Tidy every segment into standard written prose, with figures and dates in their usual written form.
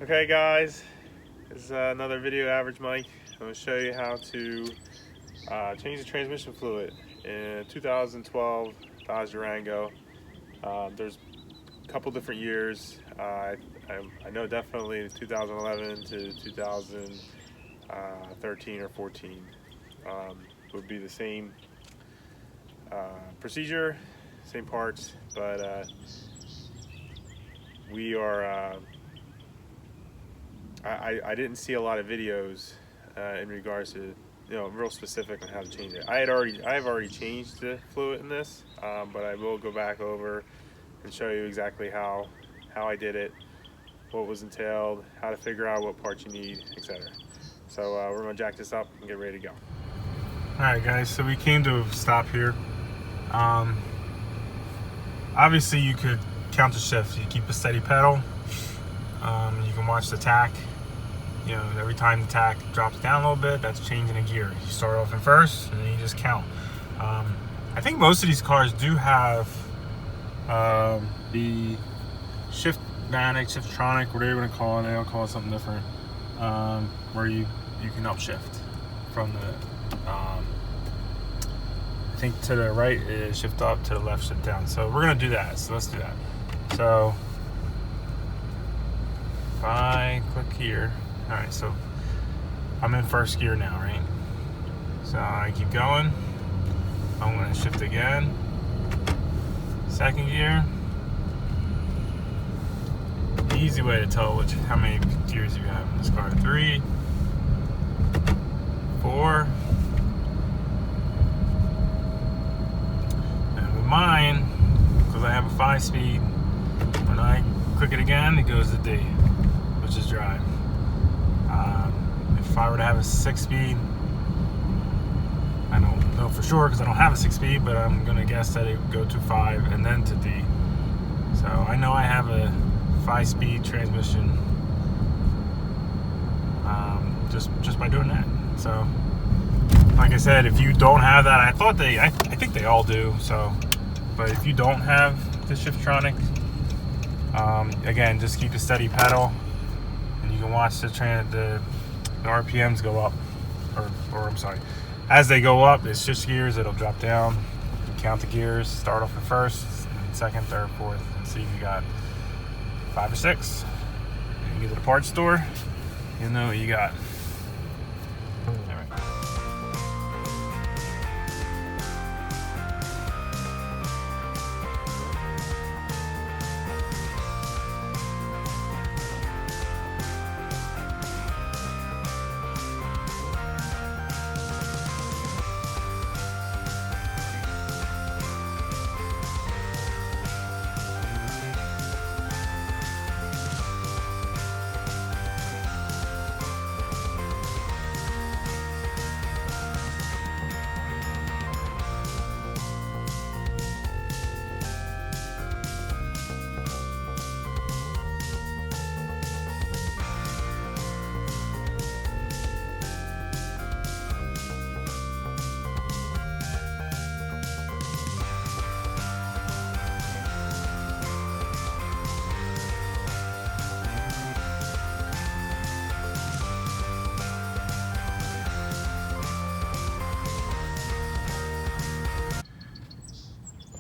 Okay guys, this is another video Average Mike. I'm going to show you how to change the transmission fluid in 2012 Dodge Durango. There's a couple different years. I know definitely 2011 to 2013 or 14 would be the same procedure, same parts, but we are I didn't see a lot of videos in regards to, real specific on how to change it. I have already changed the fluid in this, but I will go back over and show you exactly how I did it, what was entailed, how to figure out what parts you need, etc. So we're gonna jack this up and get ready to go. Alright guys, so we came to a stop here. Obviously you could counter shift. You keep a steady pedal. You can watch the tack. Every time the tack drops down a little bit, that's changing a gear. You start off in first and then you just count. I think most of these cars do have the Shift-Matic, Shift-Tronic, whatever you want to call it. They all call it something different, where you can upshift from the I think to the right is shift up, to the left shift down. So we're gonna do that. So let's do that. So if I click here, all right, so I'm in first gear now, right? So I keep going. I'm gonna shift again. Second gear. The easy way to tell how many gears you have in this car: 3, 4. And with mine, because I have a 5-speed, when I click it again, it goes to D, which is drive. If I were to have a 6-speed, I don't know for sure because I don't have a 6-speed, but I'm gonna guess that it would go to 5 and then to D. So I know I have a 5-speed transmission just by doing that. So like I said, if you don't have that, I think they all do. So, but if you don't have the Shift-Tronic, again, just keep a steady pedal, and you can watch the RPMs go up, or I'm sorry, as they go up, it's just gears. It'll drop down. You count the gears. Start off at first, and second, third, fourth, and see if you got 5 or 6. And you get to the parts store, you know what you got. All right.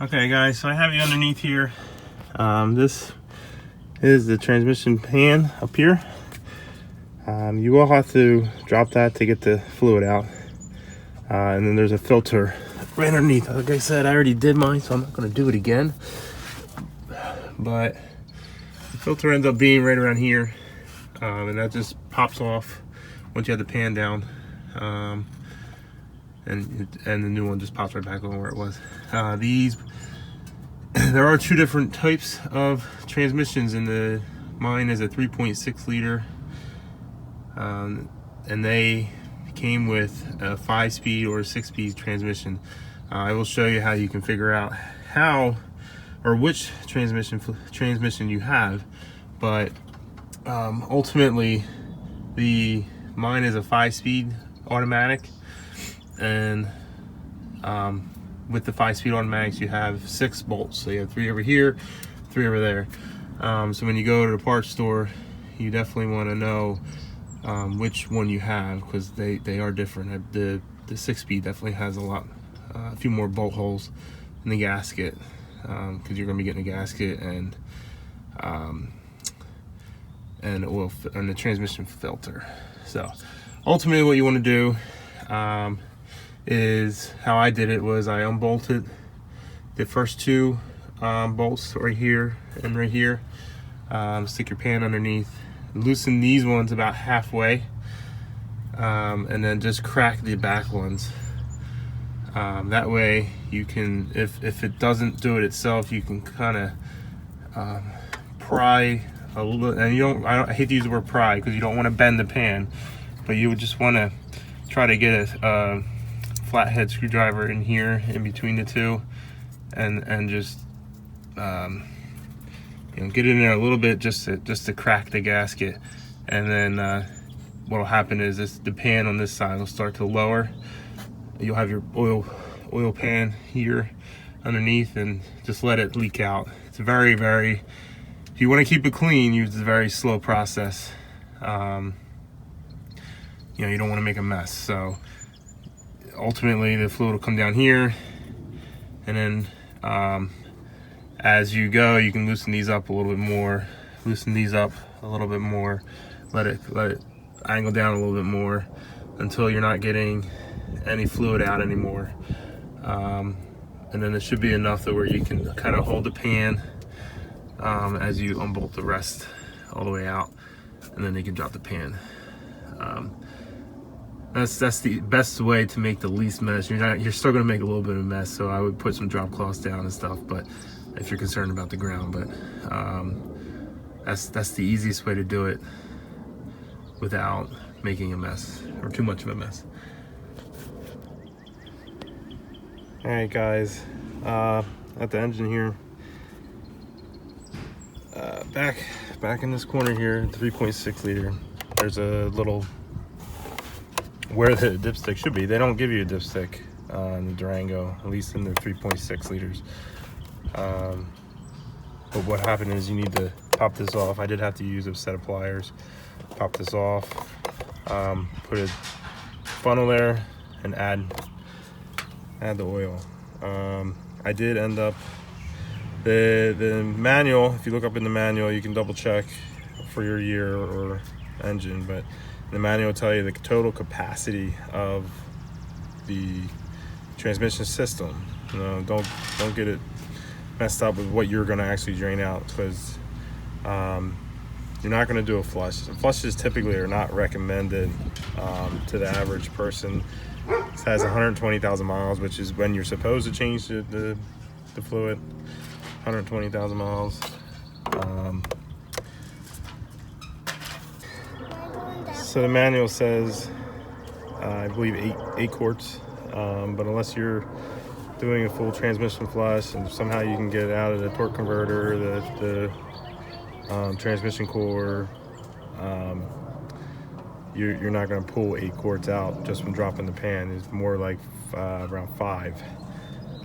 Okay guys, so I have you underneath here. This is the transmission pan up here. You will have to drop that to get the fluid out. And then there's a filter right underneath. Like I said, I already did mine, so I'm not gonna do it again. But the filter ends up being right around here. And that just pops off once you have the pan down. And the new one just pops right back on where it was. There are 2 different types of transmissions. Mine is a 3.6 liter, and they came with a 5-speed or a 6-speed transmission. I will show you how you can figure out which transmission you have, but ultimately mine is a 5-speed automatic, and with the 5-speed automatics you have 6 bolts, so you have 3 over here, 3 over there. So when you go to the parts store, you definitely want to know which one you have, because they are different. The 6-speed definitely has a few more bolt holes in the gasket, because you're going to be getting a gasket and oil and the transmission filter. So ultimately what you want to do is, how I did it was I unbolted the first two bolts right here and right here. Stick your pan underneath, loosen these ones about halfway, and then just crack the back ones. That way you can, if it doesn't do it itself, you can kind of pry a little. And I hate to use the word pry because you don't want to bend the pan, but you would just want to try to get a flathead screwdriver in here in between the two, and just get in there a little bit, just to crack the gasket. And then what will happen is the pan on this side will start to lower. You'll have your oil pan here underneath, and just let it leak out. It's very, very, if you want to keep it clean, use a very slow process. You don't want to make a mess. So ultimately the fluid will come down here, and then as you go, you can loosen these up a little bit more, let it angle down a little bit more until you're not getting any fluid out anymore. And then it should be enough that where you can kind of hold the pan as you unbolt the rest all the way out, and then you can drop the pan. That's the best way to make the least mess. You're still gonna make a little bit of a mess, so I would put some drop cloths down and stuff, but if you're concerned about the ground. But that's the easiest way to do it without making a mess or too much of a mess. All right, guys, at the engine here, back in this corner here, 3.6 liter. There's a little, where the dipstick should be. They don't give you a dipstick in the Durango, at least in the 3.6 liters. But what happened is you need to pop this off. I did have to use a set of pliers. Pop this off, put a funnel there, and add the oil. I did end up, the manual, if you look up in the manual, you can double check for your year or engine, but the manual will tell you the total capacity of the transmission system. Don't get it messed up with what you're going to actually drain out, because you're not going to do a flush. Flushes typically are not recommended to the average person. It has 120,000 miles, which is when you're supposed to change the fluid. 120,000 miles. So the manual says, I believe 8 quarts, but unless you're doing a full transmission flush and somehow you can get it out of the torque converter, the transmission core, you're not going to pull 8 quarts out just from dropping the pan. It's more like around 5.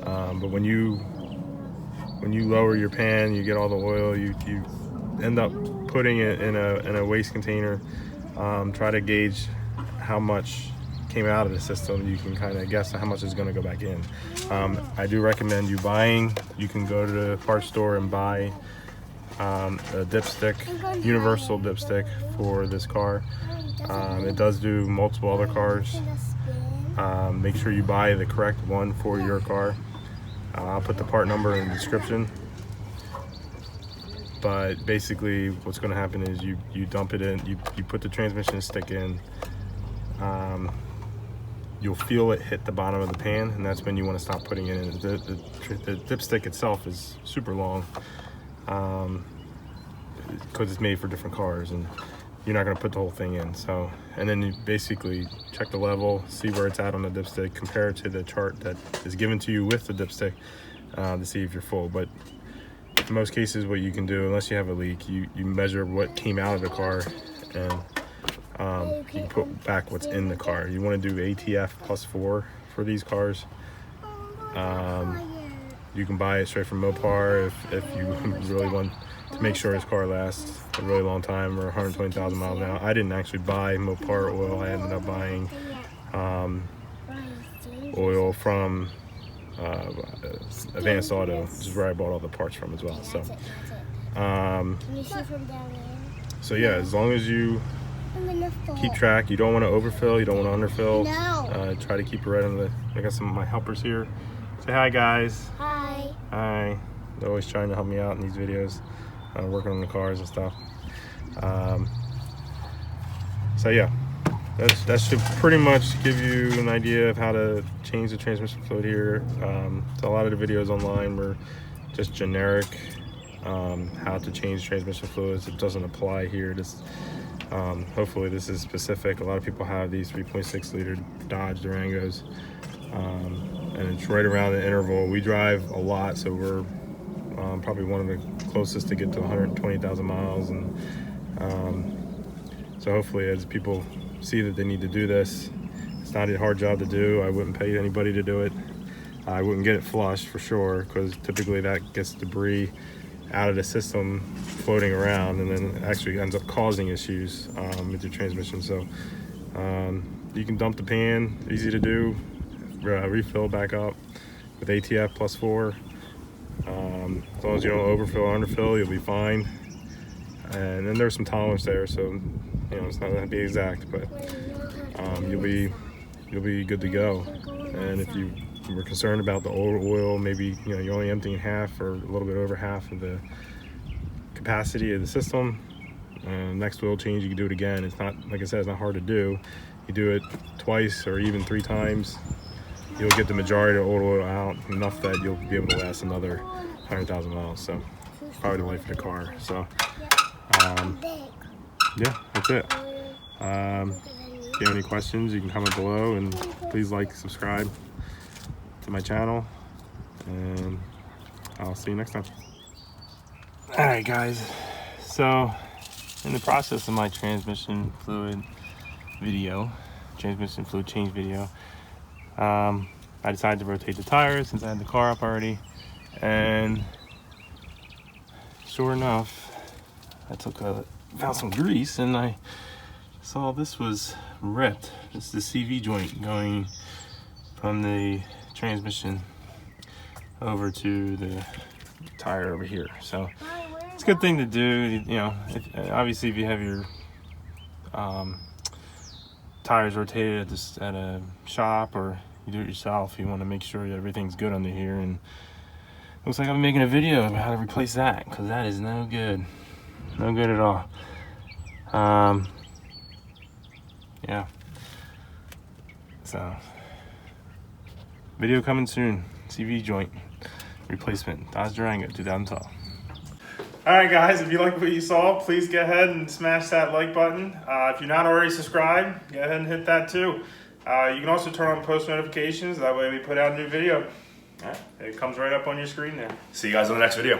But when you lower your pan, you get all the oil, you end up putting it in a waste container. Try to gauge how much came out of the system. You can kind of guess how much is going to go back in. I do recommend you can go to the parts store and buy a dipstick, universal dipstick for this car. It does do multiple other cars. Make sure you buy the correct one for your car. I'll put the part number in the description. But basically what's going to happen is you dump it in, you put the transmission stick in, you'll feel it hit the bottom of the pan, and that's when you want to stop putting it in. The dipstick itself is super long, because it's made for different cars, and you're not going to put the whole thing in. So, and then you basically check the level, see where it's at on the dipstick, compare it to the chart that is given to you with the dipstick, to see if you're full. But in most cases, what you can do, unless you have a leak, you measure what came out of the car, and you can put back what's in the car. You want to do ATF +4 for these cars. You can buy it straight from MOPAR if you really want to make sure his car lasts a really long time, or 120,000 miles now. I didn't actually buy MOPAR oil. I ended up buying oil from Advanced Auto, which is where I bought all the parts from as well. So, so yeah, as long as you keep track, you don't want to overfill, you don't want to underfill. Try to keep it right on the. I got some of my helpers here. Say hi, guys. Hi. Hi. They're always trying to help me out in these videos, working on the cars and stuff. So yeah, that should pretty much give you an idea of how to change the transmission fluid here. So a lot of the videos online were just generic, how to change transmission fluids. It doesn't apply here. This, hopefully this is specific. A lot of people have these 3.6 liter Dodge Durangos, and it's right around the interval. We drive a lot, so we're probably one of the closest to get to 120,000 miles, and so hopefully as people see that they need to do this, it's not a hard job to do. I wouldn't pay anybody to do it. I wouldn't get it flushed for sure, because typically that gets debris out of the system floating around, and then actually ends up causing issues with your transmission. So you can dump the pan, easy to do, refill back up with ATF +4. As long as you don't overfill or underfill, you'll be fine. And then there's some tolerance there, so you know it's not going to be exact, but you'll be good to go. And if you were concerned about the oil, maybe you're only emptying half or a little bit over half of the capacity of the system. Next oil change, you can do it again. It's not, like I said, it's not hard to do. You do it twice or even 3 times, you'll get the majority of the oil out, enough that you'll be able to last another 100,000 miles. So probably the life of the car. So yeah, that's it. If you have any questions, you can comment below, and please like, subscribe to my channel, and I'll see you next time. All right, guys, so in the process of my transmission fluid change video, I decided to rotate the tires since I had the car up already, and sure enough, I found some grease, and I saw this was ripped. This is the CV joint going from the transmission over to the tire over here. So it's a good thing to do. Obviously if you have your tires rotated at a shop, or you do it yourself, you want to make sure that everything's good under here. And it looks like I'm making a video of how to replace that, because that is no good at all. Yeah, so video coming soon. CV joint replacement, Dodge Durango 2012. All right, guys, if you like what you saw, please go ahead and smash that like button. If you're not already subscribed, go ahead and hit that too. You can also turn on post notifications. That way we put out a new video. All right, it comes right up on your screen there. See you guys on the next video.